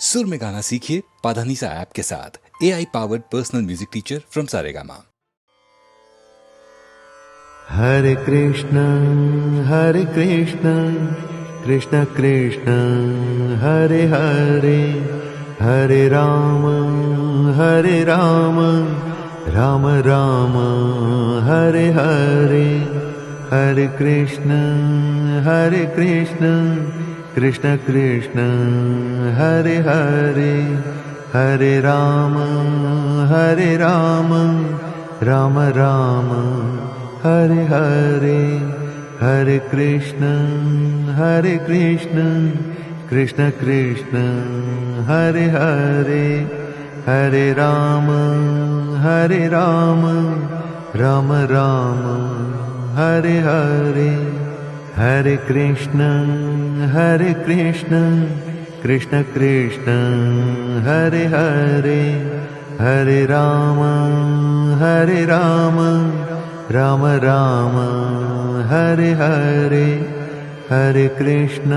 सुर में गाना सीखिए पाधानीसा ऐप के साथ। AI powered personal music teacher from Saregama. Hare Krishna Krishna Krishna Hare Hare, Hare Ram Ram Ram Hare Hare, Hare Krishna Krishna Krishna Hare Hare, Hare Ram Ram Ram Hare Hare, Hare Krishna Krishna Krishna Hare Hare, Hare Ram Ram Ram Hare Hare, Hare Krishna Krishna Krishna Hare Hare, Hare Ram Ram Ram Hare Hare, Hare Krishna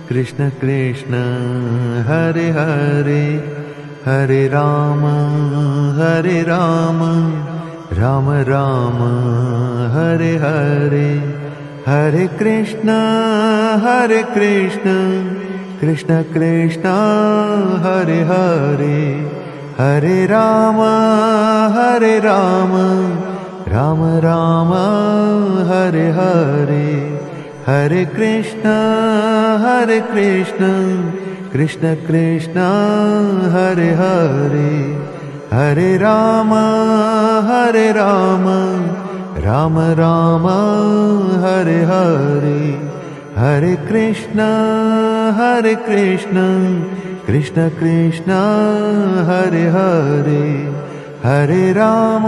Krishna Krishna Hare Hare, Hare Ram Ram Ram Hare Hare, Hare Krishna Krishna Krishna Hare Hare, Hare Ram Ram Ram Hare Hare, Hare Krishna Krishna Krishna Hare Hare, Hare Ram Ram Ram Hare Hare, Hare Krishna Krishna Krishna Hare Hare, Hare Ram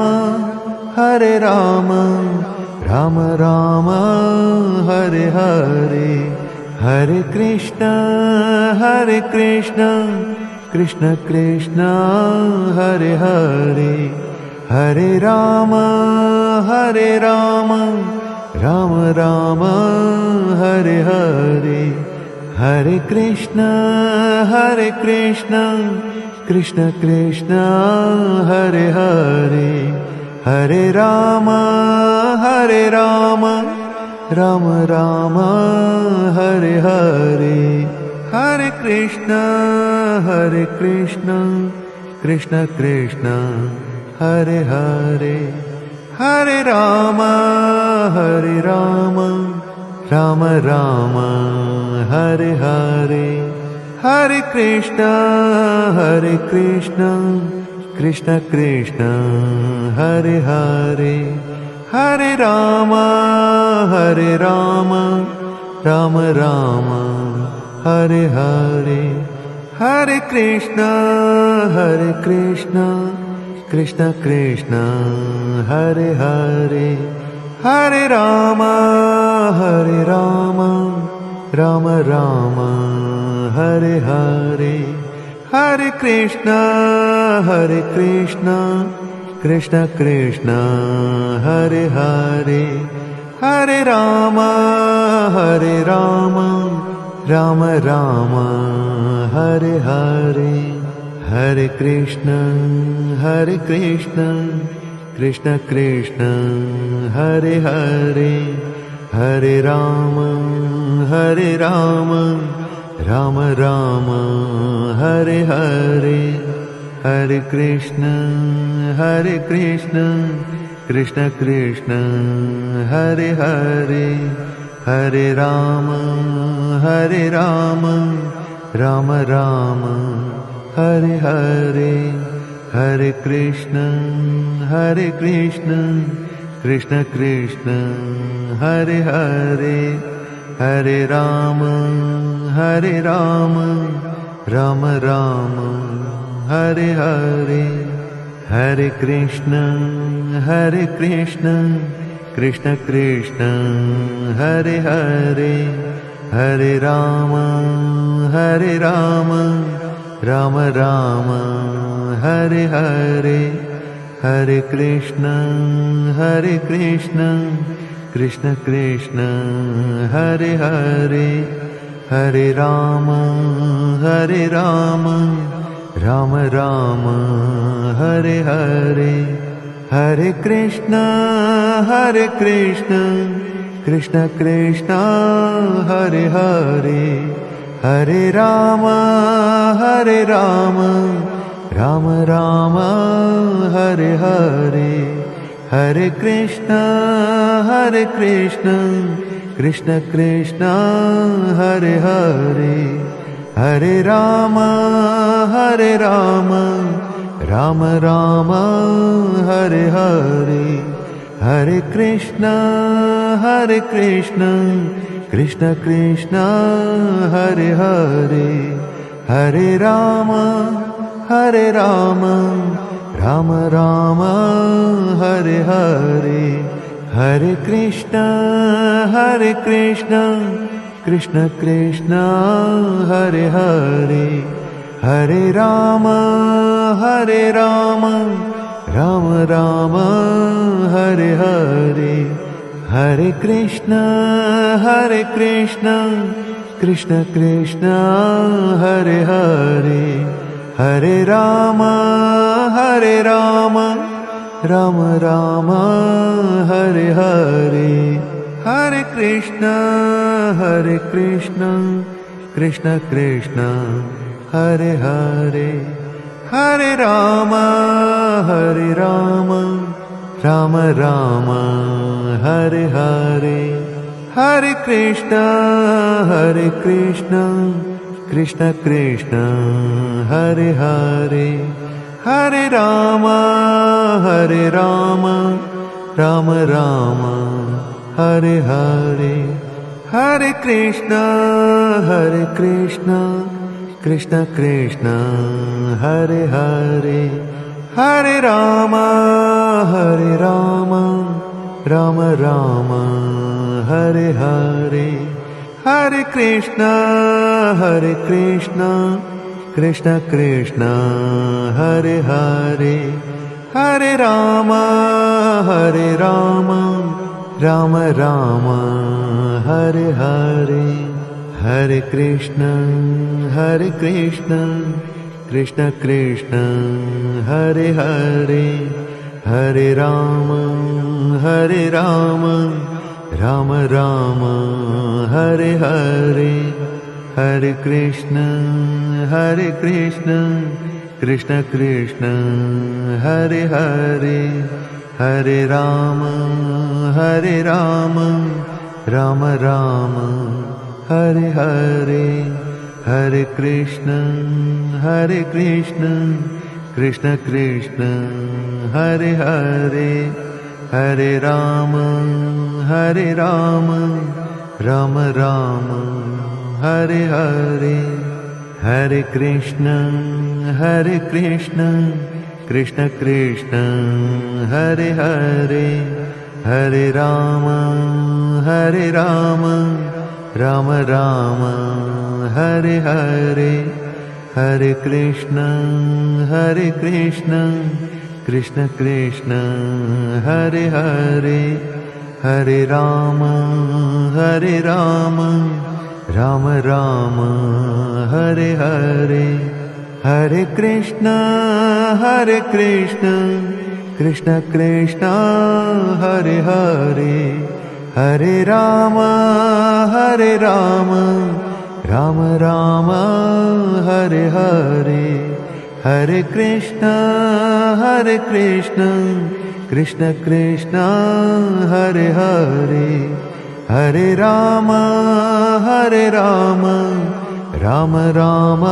Ram Ram Hare Hare, Hare Krishna Krishna Krishna Hare Hare, Hare Ram Ram Ram Hare Hare, Hare Krishna Krishna Krishna Hare Hare, Hare Ram Ram Ram Hare Hare, Hare Krishna Krishna Krishna Hare Hare, Hare Ram Ram Ram Hare Hare, Hare Krishna Krishna Krishna Hare Hare, Hare Ram Ram Ram Hare Hare, Hare Krishna Krishna Krishna Hare Hare, Hare Ram Ram Ram Hare Hare, Hare Krishna Krishna Krishna Hare Hare, Hare Ram Ram Ram Hare Hare, Hare Krishna Krishna Krishna Hare Hare, Hare Ram Ram Ram Hare Hare, Hare Krishna Krishna Krishna Hare Hare, Hare Ram Ram Ram Hare Hare, Hare Krishna Krishna Krishna Hare Hare, Hare Ram Ram Ram Hare Hare, Hare Krishna Krishna Krishna Hare Hare, Hare Ram Ram Ram Hare Hare, Hare Krishna Krishna Krishna Hare Hare, Hare Ram Ram Ram Hare Hare Hare Krishna Krishna Krishna Hare Hare Hare Ram Ram Ram Hare Hare Hare Krishna Krishna Krishna Hare Hare Hare Ram Ram Ram Hare Hare Hare Krishna Krishna Krishna Hare Hare Hare Ram Ram Ram Hare Hare Hare Krishna Krishna Krishna Hare Hare Hare Ram Ram Ram Hare Hare Hare Krishna Krishna Krishna Hare Hare Hare Ram Ram Ram Hare Hare Hare Krishna Krishna Krishna Hare Hare Hare Ram Ram Ram Hare Hare Hare Krishna Krishna Krishna Hare Hare Hare Ram Ram Ram Hare Hare Hare Krishna Krishna Krishna Hare Hare Hare Ram Ram Ram Hare Hare Hare Krishna Krishna Krishna Hare Hare Hare Ram Ram Ram Hare Hare Hare Krishna Krishna Krishna Hare Hare Hare Ram Ram Ram Hare Hare Hare Krishna Krishna Krishna Hare Hare Hare Ram Ram Ram Hare Hare Hare Krishna Krishna Krishna Hare Hare Hare Ram Ram Ram Hare Hare Hare Krishna Krishna Krishna Hare Hare Hare Ram Ram Ram Hare Hare Hare Krishna Krishna Krishna Hare Hare Hare Ram Ram Ram Hare Hare Hare Krishna Krishna Krishna Hare Hare Hare Ram Ram Ram Hare Hare Hare Krishna Krishna Krishna Hare Hare Hare Ram Ram Ram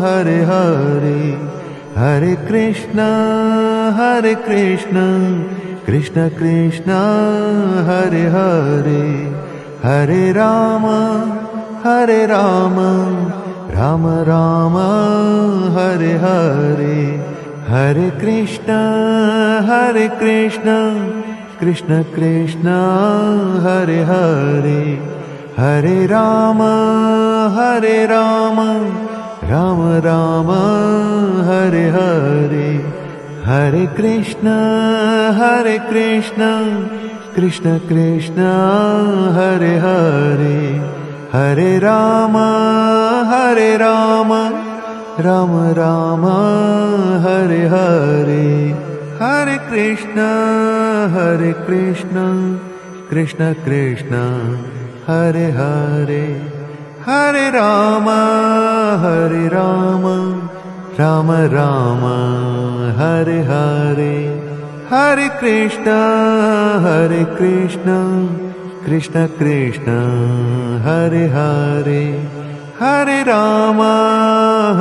Hare Hare Hare Krishna Krishna Krishna Hare Hare Hare Ram Ram Ram Hare Hare Hare Krishna Krishna Krishna Hare Hare Hare Ram Ram Ram Hare Hare Hare Krishna Krishna Krishna Hare Hare Hare Rama, Hare Rama, Rama Rama, Hare Hare, Hare Krishna, Krishna Krishna, Hare Hare, Hare Rama, Rama Rama, Hare Hare, Hare Krishna, Krishna Krishna, Hare Hare, Hare Rama,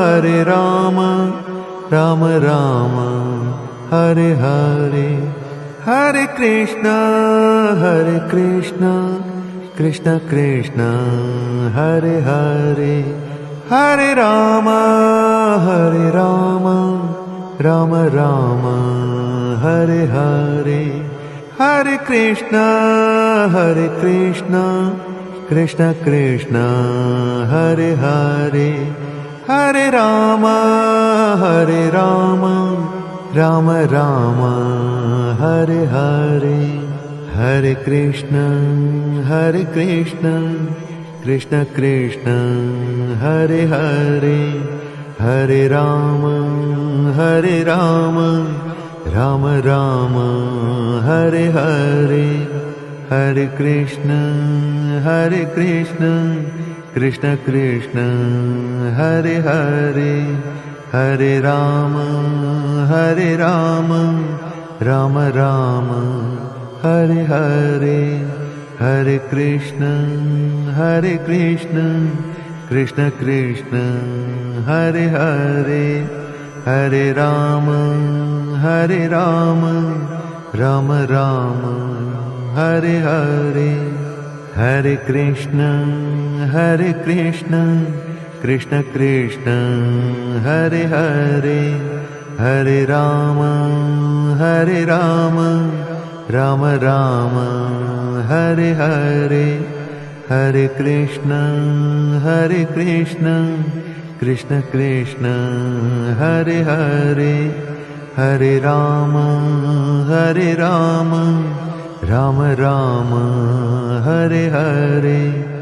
Rama Rama, Hare Hare, Hare Krishna, Krishna Krishna, Hare Hare, Hare Rama, Rama Rama, Hare Hare, Hare Krishna, Krishna Krishna, Hare Hare, Hare Rama, Rama Rama, Hare Hare, Hare Krishna, Krishna Krishna, Hare Hare, Hare Rama, Rama Rama, Hare Hare, Hare Krishna, Krishna Krishna, Hare Hare, Hare Rama, Rama Rama, Hare Hare, Hare Krishna, Krishna Krishna, Hare Hare, Hare Rama, Rama Rama, Hare Hare, Hare Krishna, Krishna Krishna, Hare Hare, Hare Rama, Rama Rama, Hare Hare, Hare Krishna, Krishna Krishna, Hare Hare, Hare Rama, Rama Rama, Hare Hare,